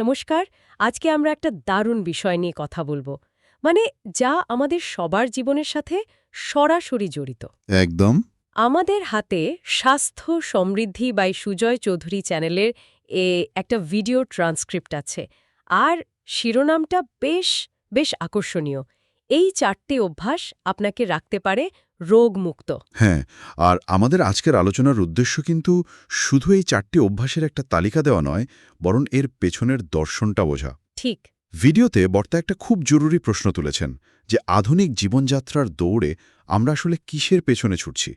নমস্কার। আজকে আমরা একটা দারুণ বিষয় নিয়ে কথা বলবো। মানে যা আমাদের সবার জীবনের সাথে সরাসরি জড়িত। একদম। আমাদের হাতে স্বাস্থ্য সমৃদ্ধি বাই সুজয় চৌধুরী চ্যানেলের একটা ভিডিও ট্রান্সক্রিপ্ট আছে। আর শিরোনামটা বেশ বেশ আকর্ষণীয়। এই 4টে অভ্যাস আপনাকে রাখতে পারে রোগমুক্ত। হ্যাঁ, আর আমাদের আজকের আলোচনার উদ্দেশ্য কিন্তু শুধু এই 4টি অভ্যাসের একটা তালিকা দেওয়া নয়, বরং এর পেছনের দর্শনটা বোঝা। ঠিক। ভিডিওতে বর্তা একটা খুব জরুরি প্রশ্ন তুলেছেন যে আধুনিক জীবনযাত্রার দৌড়ে আমরা আসলে কিসের পেছনে ছুটছি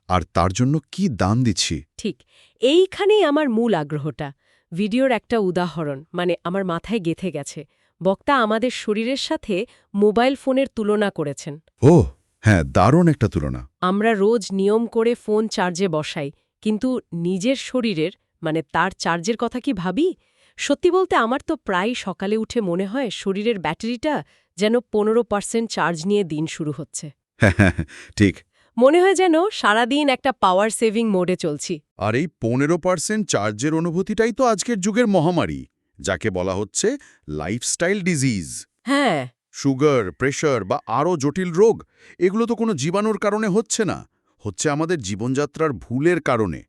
আর তার জন্য কি দান দিচ্ছি। ঠিক এইখানেই আমার মূল আগ্রহটা। ভিডিওর একটা উদাহরণ আমার মাথায় গেঁথে গেছে। বক্তা আমাদের শরীরের সাথে মোবাইল ফোনের তুলনা করেছেন। ওহ হ্যাঁ, দারুণ একটা তুলনা। আমরা রোজ নিয়ম করে ফোন চার্জে বসাই, কিন্তু নিজের শরীরের তার চার্জের কথা কি ভাবি? সত্যি বলতে আমার তো প্রায় সকালে উঠে মনে হয় শরীরের ব্যাটারিটা যেন 15% চার্জ নিয়ে দিন শুরু হচ্ছে। হ্যাঁ হ্যাঁ হ্যাঁ, ঠিক। মনে হয় যেন সারাদিন একটা পাওয়ার সেভিং মোডে চলছি। আর এই 15% চার্জের অনুভূতিটাই তো আজকের যুগের মহামারী, যাকে বলা হচ্ছে লাইফস্টাইল ডিজিজ। হ্যাঁ। সুগার, প্রেশার বা আরও জটিল রোগ, এগুলো তো কোনো জীবাণুর কারণে হচ্ছে না, হচ্ছে আমাদের জীবনযাত্রার ভুলের কারণে।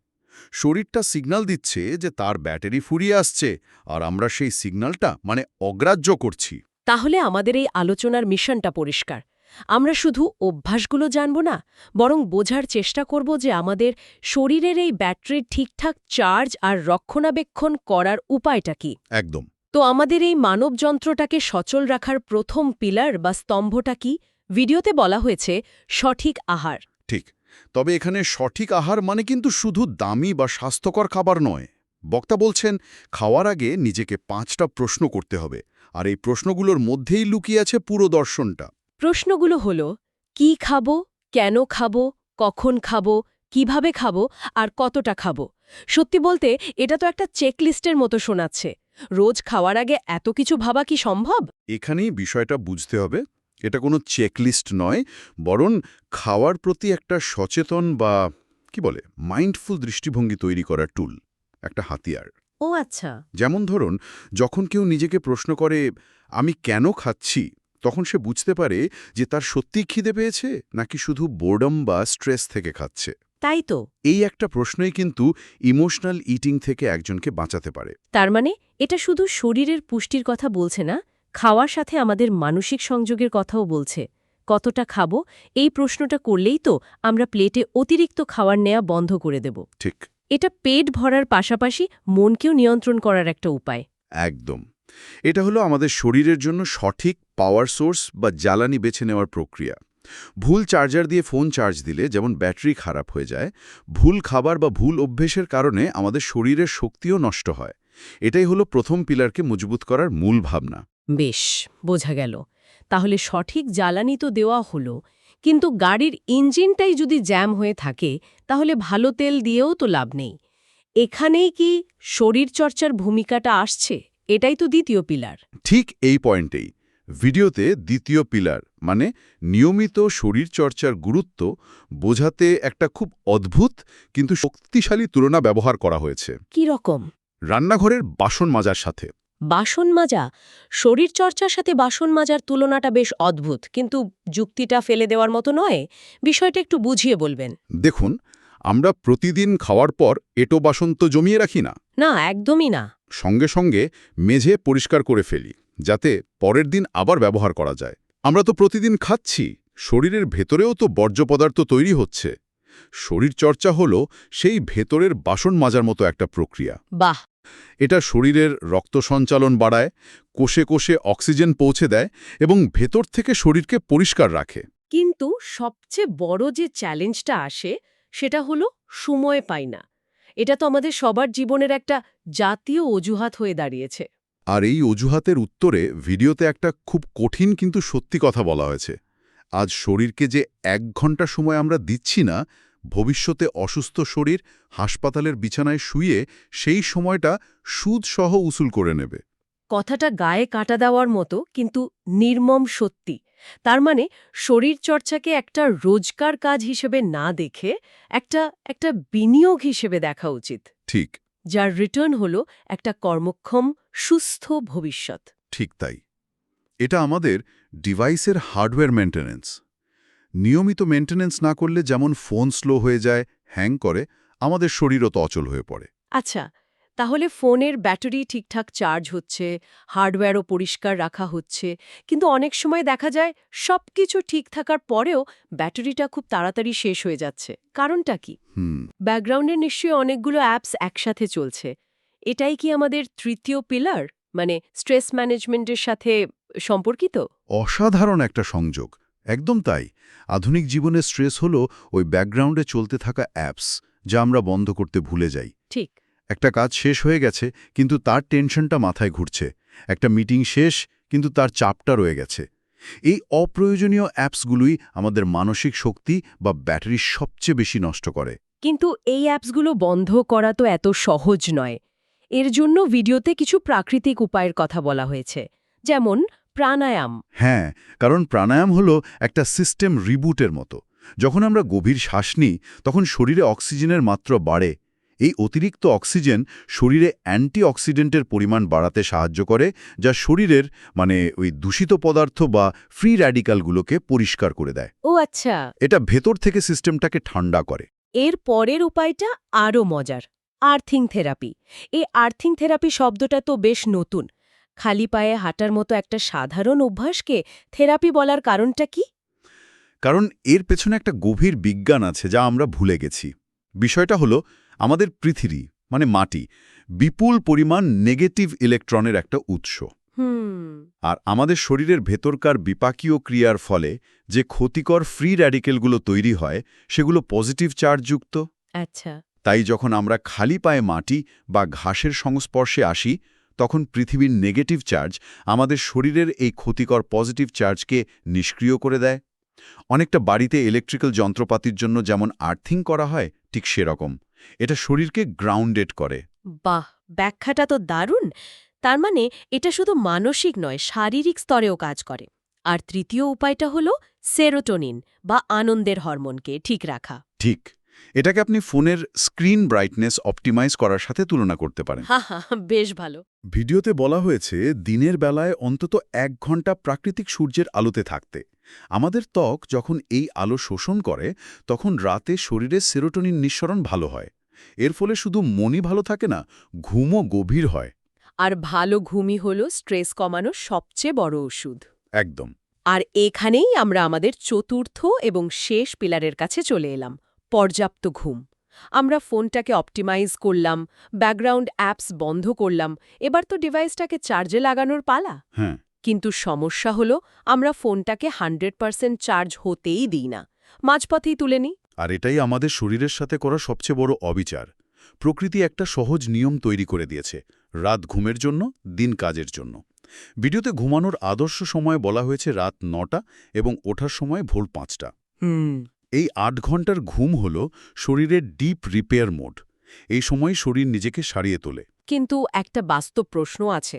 শরীরটা সিগন্যাল দিচ্ছে যে তার ব্যাটারি ফুরিয়ে আসছে, আর আমরা সেই সিগন্যালটা অগ্রাহ্য করছি। তাহলে আমাদের এই আলোচনার মিশনটা পরিষ্কার। আমরা শুধু অভ্যাসগুলো জানব না, বরং বোঝার চেষ্টা করব যে আমাদের শরীরের এই ব্যাটারির ঠিকঠাক চার্জ আর রক্ষণাবেক্ষণ করার উপায়টা কি। একদম। তো আমাদের এই মানব যন্ত্রটাকে সচল রাখার প্রথম পিলার বা স্তম্ভটা কি? ভিডিওতে বলা হয়েছে সঠিক আহার। ঠিক। তবে এখানে সঠিক আহার কিন্তু শুধু দামি বা স্বাস্থ্যকর খাবার নয়। বক্তা বলছেন খাওয়ার আগে নিজেকে 5টা প্রশ্ন করতে হবে, আর এই প্রশ্নগুলোর মধ্যেই লুকিয়ে আছে পুরো দর্শনটা। প্রশ্নগুলো হলো, কি খাবো, কেন খাবো, কখন খাবো, কিভাবে খাবো আর কতটা খাবো। সত্যি বলতে এটা তো একটা চেকলিস্টের মতো শোনাচ্ছে। রোজ খাওয়ার আগে এত কিছু ভাবা কি সম্ভব? এখানেই বিষয়টা বুঝতে হবে। এটা কোনো চেকলিস্ট নয়, বরং খাওয়ার প্রতি একটা সচেতন বা কি বলে মাইন্ডফুল দৃষ্টিভঙ্গি তৈরি করার টুল, একটা হাতিয়ার। ও আচ্ছা। যেমন ধরুন, যখন কেউ নিজেকে প্রশ্ন করে আমি কেন খাচ্ছি, তখন সে বুঝতে পারে যে তার সত্যিই খিদে পেয়েছে নাকি শুধু বোর্ডম বা স্ট্রেস থেকে খাচ্ছে। তাই তো। এই একটা প্রশ্নই কিন্তু ইমোশনাল ইটিং থেকে একজনকে বাঁচাতে পারে। তার এটা শুধু শরীরের পুষ্টির কথা বলছে না, খাওয়ার সাথে আমাদের মানসিক সংযোগের কথাও বলছে। কতটা খাবো, এই প্রশ্নটা করলেই তো আমরা প্লেটে অতিরিক্ত খাবার নেওয়া বন্ধ করে দেব। ঠিক। এটা পেট ভরার পাশাপাশি মনকেও নিয়ন্ত্রণ করার একটা উপায়। একদম। এটা হলো আমাদের শরীরের জন্য সঠিক পাওয়ার সোর্স বা জ্বালানি বেছে নেওয়ার প্রক্রিয়া। ভুল চার্জার দিয়ে ফোন চার্জ দিলে যেমন ব্যাটারি খারাপ হয়ে যায়, ভুল খাবার বা ভুল অভ্যেসের কারণে আমাদের শরীরের শক্তিও নষ্ট হয়। এটাই হলো প্রথম পিলারকে মজবুত করার মূল ভাবনা। বেশ, বোঝা গেল। তাহলে সঠিক জ্বালানি তো দেওয়া হলো, কিন্তু গাড়ির ইঞ্জিনটাই যদি জ্যাম হয়ে থাকে, তাহলে ভালো তেল দিয়েও তো লাভ নেই। এখানেই কি শরীরচর্চার ভূমিকাটা আসছে? এটাই তো দ্বিতীয় পিলার। ঠিক এই পয়েন্টেই ভিডিওতে দ্বিতীয় পিলার নিয়মিত শরীরচর্চার গুরুত্ব বোঝাতে একটা খুব অদ্ভুত কিন্তু শক্তিশালী তুলনা ব্যবহার করা হয়েছে। কি রকম? রান্নাঘরের বাসন মাজার সাথে। বাসন মাজা? শরীরচর্চার সাথে বাসন মাজার তুলনাটা বেশ অদ্ভুত, কিন্তু যুক্তিটা ফেলে দেওয়ার মতো নয়। বিষয়টা একটু বুঝিয়ে বলবেন। দেখুন, আমরা প্রতিদিন খাওয়ার পর এঁটো বাসন তো জমিয়ে রাখি না। না, একদমই না। সঙ্গে সঙ্গে মেঝে পরিষ্কার করে ফেলি, যাতে পরের দিন আবার ব্যবহার করা যায়। আমরা তো প্রতিদিন খাচ্ছি, শরীরের ভেতরেও তো বর্জ্য পদার্থ তৈরি হচ্ছে। শরীরচর্চা হলো সেই ভেতরের বাসন মাজার মতো একটা প্রক্রিয়া। বাহ! এটা শরীরের রক্ত সঞ্চালন বাড়ায়, কোষে কোষে অক্সিজেন পৌঁছে দেয় এবং ভেতর থেকে শরীরকে পরিষ্কার রাখে। কিন্তু সবচেয়ে বড় যে চ্যালেঞ্জটা আসে, সেটা হলো সময় পাই না। এটা তো আমাদের সবার জীবনের একটা জাতীয় অজুহাত হয়ে দাঁড়িয়েছে। আর এই অজুহাতের উত্তরে ভিডিওতে একটা খুব কঠিন কিন্তু সত্যি কথা বলা হয়েছে। আজ শরীরকে যে 1 ঘন্টা সময় আমরা দিচ্ছি না, ভবিষ্যতে অসুস্থ শরীর হাসপাতালের বিছানায় শুয়ে সেই সময়টা সুদসহ উসুল করে নেবে। কথাটা গায়ে কাটা দেওয়ার মতো, কিন্তু নির্মম সত্যি। তার শরীরচর্চাকে একটা রোজকার কাজ হিসেবে না দেখে একটা একটা বিনিয়োগ হিসেবে দেখা উচিত। ঠিক। যার রিটার্ন হলো একটা কর্মক্ষম সুস্থ ভবিষ্যৎ। ঠিক তাই। এটা আমাদের ডিভাইসের হার্ডওয়্যার মেইনটেন্যান্স। নিয়মিত মেইনটেন্যান্স না করলে যেমন ফোন স্লো হয়ে যায়, হ্যাং করে, আমাদের শরীরও তো অচল হয়ে পড়ে। আচ্ছা, তাহলে ফোনের ব্যাটারি ঠিকঠাক চার্জ হচ্ছে, হার্ডওয়্যারও পরিষ্কার রাখা হচ্ছে, কিন্তু অনেক সময় দেখা যায় সবকিছু ঠিক থাকার পরেও ব্যাটারিটা খুব তাড়াতাড়ি শেষ হয়ে যাচ্ছে। কারণটা কি? ব্যাকগ্রাউন্ডে নিশ্চয়ই অনেকগুলো অ্যাপস একসাথে চলছে। এটাই কি আমাদের তৃতীয় পিলার, মানে স্ট্রেস ম্যানেজমেন্টের সাথে সম্পর্কিত? অসাধারণ একটা সংযোগ। একদম তাই। আধুনিক জীবনে স্ট্রেস হলো ওই ব্যাকগ্রাউন্ডে চলতে থাকা অ্যাপস, যা আমরা বন্ধ করতে ভুলে যাই। ঠিক। একটা কাজ শেষ হয়ে গেছে, কিন্তু তার টেনশনটা মাথায় ঘুরছে। একটা মিটিং শেষ, কিন্তু তার চাপটা রয়ে গেছে। এই অপ্রয়োজনীয় অ্যাপসগুলোই আমাদের মানসিক শক্তি বা ব্যাটারি সবচেয়ে বেশি নষ্ট করে। কিন্তু এই অ্যাপসগুলো বন্ধ করা তো এত সহজ নয়। এর জন্য ভিডিওতে কিছু প্রাকৃতিক উপায়ের কথা বলা হয়েছে, যেমন প্রাণায়াম। হ্যাঁ, কারণ প্রাণায়াম হলো একটা সিস্টেম রিবুটের মতো। যখন আমরা গভীর শ্বাস নিই, তখন শরীরে অক্সিজেনের মাত্রা বাড়ে। এই অতিরিক্ত অক্সিজেন শরীরে অ্যান্টিঅক্সিডেন্টের পরিমাণ বাড়াতে সাহায্য করে, যা শরীরের ওই দূষিত পদার্থ বা ফ্রি র্যাডিক্যালগুলোকে পরিষ্কার করে দেয়। ও আচ্ছা। এটা ভেতর থেকে সিস্টেমটাকে ঠান্ডা করে। এর পরের উপায়টা আরও মজার, আর্থিং থেরাপি। এই আর্থিং থেরাপি শব্দটা তো বেশ নতুন। খালি পায়ে হাঁটার মতো একটা সাধারণ অভ্যাসকে থেরাপি বলার কারণটা কি? কারণ এর পেছনে একটা গভীর বিজ্ঞান আছে যা আমরা ভুলে গেছি। বিষয়টা হলো, আমাদের পৃথিবী মাটি বিপুল পরিমাণ নেগেটিভ ইলেকট্রনের একটা উৎস। আর আমাদের শরীরের ভেতরকার বিপাকীয় ক্রিয়ার ফলে যে ক্ষতিকর ফ্রি র্যাডিক্যালগুলো তৈরি হয়, সেগুলো পজিটিভ চার্জযুক্ত। আচ্ছা। তাই যখন আমরা খালি পায়ে মাটি বা ঘাসের সংস্পর্শে আসি, তখন পৃথিবীর নেগেটিভ চার্জ আমাদের শরীরের এই ক্ষতিকর পজিটিভ চার্জকে নিষ্ক্রিয় করে দেয়। অনেকটা বাড়িতে ইলেকট্রিক্যাল যন্ত্রপাতির জন্য যেমন আর্থিং করা হয়, ঠিক সেরকম। এটা শরীরকে গ্রাউন্ডেড করে। বাহ, ব্যাখ্যাটা তো দারুণ। তার মানে এটা শুধু মানসিক নয়, শারীরিক স্তরেও কাজ করে। আর তৃতীয় উপায়টা হলো সেরোটোনিন বা আনন্দের হরমোনকে ঠিক রাখা। ঠিক। এটাকে আপনি ফোনের স্ক্রিন ব্রাইটনেস অপটিমাইজ করার সাথে তুলনা করতে পারেন। হা হা, বেশ ভালো। ভিডিওতে বলা হয়েছে দিনের বেলায় অন্তত 1 ঘন্টা প্রাকৃতিক সূর্যের আলোতে থাকতে। আমাদের ত্বক যখন এই আলো শোষণ করে, তখন রাতে শরীরে সেরোটোনিন নিঃসরণ ভালো হয়। এর ফলে শুধু মনই ভালো থাকে না, ঘুমও গভীর হয়। আর ভালো ঘুমই হলো স্ট্রেস কমানোর সবচেয়ে বড় ওষুধ। একদম। আর এখানেই আমরা আমাদের চতুর্থ এবং শেষ পিলারের কাছে চলে এলাম, পর্যাপ্ত ঘুম। আমরা ফোনটাকে অপটিমাইজ করলাম, ব্যাকগ্রাউন্ড অ্যাপস বন্ধ করলাম, এবার তো ডিভাইসটাকে চার্জে লাগানোর পালা। হ্যাঁ। কিন্তু সমস্যা হলো আমরা ফোনটাকে 100% চার্জ হতেই দিই না, মাঝপথেই তুলে নিই। আর এটাই আমাদের শরীরের সাথে করা সবচেয়ে বড় অবিচার। প্রকৃতি একটা সহজ নিয়ম তৈরি করে দিয়েছে, রাত ঘুমের জন্য, দিন কাজের জন্য। ভিডিওতে ঘুমানোর আদর্শ সময় বলা হয়েছে রাত 9টা এবং ওঠার সময় ভোর 5টা। এই 8 ঘন্টার ঘুম হল শরীরের ডিপ রিপেয়ার মোড। এই সময় শরীর নিজেকে সারিয়ে তোলে। কিন্তু একটা বাস্তব প্রশ্ন আছে।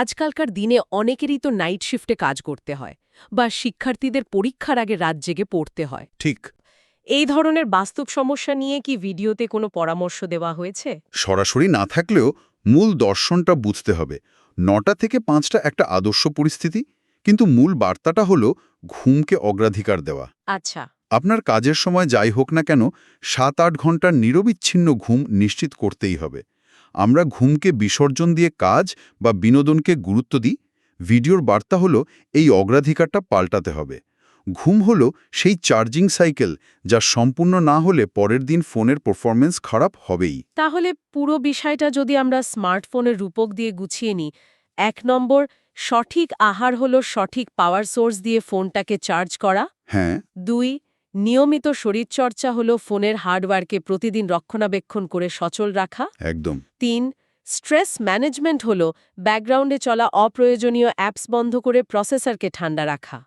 আজকালকার দিনে অনেকেরই তো নাইট শিফটে কাজ করতে হয়, বা শিক্ষার্থীদের পরীক্ষার আগে রাত জেগে পড়তে হয়। ঠিক। এই ধরনের বাস্তব সমস্যা নিয়ে কি ভিডিওতে কোনো পরামর্শ দেওয়া হয়েছে? সরাসরি না থাকলেও মূল দর্শনটা বুঝতে হবে। 9টা থেকে 5টা একটা আদর্শ পরিস্থিতি, কিন্তু মূল বার্তাটা হলো ঘুমকে অগ্রাধিকার দেওয়া। আচ্ছা। আপনার কাজের সময় যাই হোক না কেন, 7-8 ঘন্টার নিরবিচ্ছিন্ন ঘুম নিশ্চিত করতেই হবে। আমরা ঘুমকে বিসর্জন দিয়ে কাজ বা বিনোদনকে গুরুত্ব দিই। ভিডিওর বার্তা হলো এই অগ্রাধিকারটা পাল্টাতে হবে। ঘুম হলো সেই চার্জিং সাইকেল, যা সম্পূর্ণ না হলে পরের দিন ফোনের পারফরম্যান্স খারাপ হবেই। তাহলে পুরো বিষয়টা যদি আমরা স্মার্টফোনের রূপক দিয়ে গুছিয়ে নিই, 1 নম্বর, সঠিক আহার হলো সঠিক পাওয়ার সোর্স দিয়ে ফোনটাকে চার্জ করা। হ্যাঁ। 2, নিয়মিত শরীরচর্চা হলো ফোনের হার্ডওয়্যারকে প্রতিদিন রক্ষণাবেক্ষণ করে সচল রাখা। একদম। 3, স্ট্রেস ম্যানেজমেন্ট হলো ব্যাকগ্রাউন্ডে চলা অপ্রয়োজনীয় অ্যাপস বন্ধ করে প্রসেসরকে ঠান্ডা রাখা।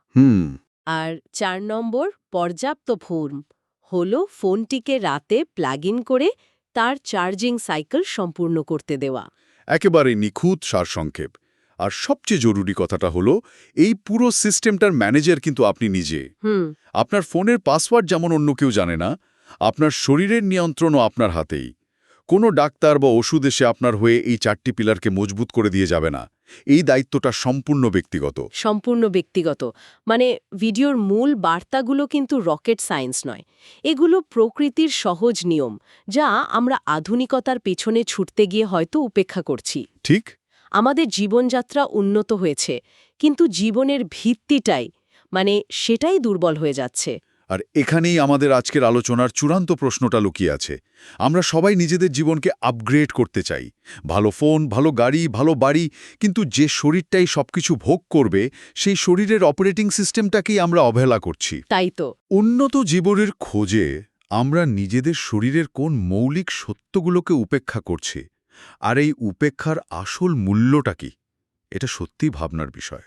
আর 4 নম্বর, পর্যাপ্ত ঘুম হলো ফোনটিকে রাতে প্লাগ ইন করে তার চার্জিং সাইকেল সম্পূর্ণ করতে দেওয়া। একেবারে নিখুঁত সারসংক্ষেপ। আর সবচেয়ে জরুরি কথাটা হলো, এই পুরো সিস্টেমটার ম্যানেজার কিন্তু আপনি নিজে। আপনার ফোনের পাসওয়ার্ড যেমন অন্য কেউ জানে না, আপনার শরীরের নিয়ন্ত্রণও আপনার হাতেই। কোনো ডাক্তার বা ওষুধ এসে আপনার হয়ে এই 4টি পিলারকে মজবুত করে দিয়ে যাবে না। এই দায়িত্বটা সম্পূর্ণ ব্যক্তিগত। সম্পূর্ণ ব্যক্তিগত। মানে ভিডিওর মূল বার্তাগুলো কিন্তু রকেট সায়েন্স নয়। এগুলো প্রকৃতির সহজ নিয়ম, যা আমরা আধুনিকতার পেছনে ছুটতে গিয়ে হয়তো উপেক্ষা করছি। ঠিক? আমাদের জীবনযাত্রা উন্নত হয়েছে, কিন্তু জীবনের ভিত্তিটাই সেটাই দুর্বল হয়ে যাচ্ছে। আর এখানেই আমাদের আজকের আলোচনার চূড়ান্ত প্রশ্নটা লুকিয়ে আছে। আমরা সবাই নিজেদের জীবনকে আপগ্রেড করতে চাই। ভালো ফোন, ভালো গাড়ি, ভালো বাড়ি, কিন্তু যে শরীরটাই সবকিছু ভোগ করবে, সেই শরীরের অপারেটিং সিস্টেমটাকেই আমরা অবহেলা করছি। তাই তো। উন্নত জীবনের খোঁজে আমরা নিজেদের শরীরের কোন মৌলিক সত্যগুলোকে উপেক্ষা করছি, আর এই উপেক্ষার আসল মূল্যটা কি? এটা সত্যিই ভাবনার বিষয়।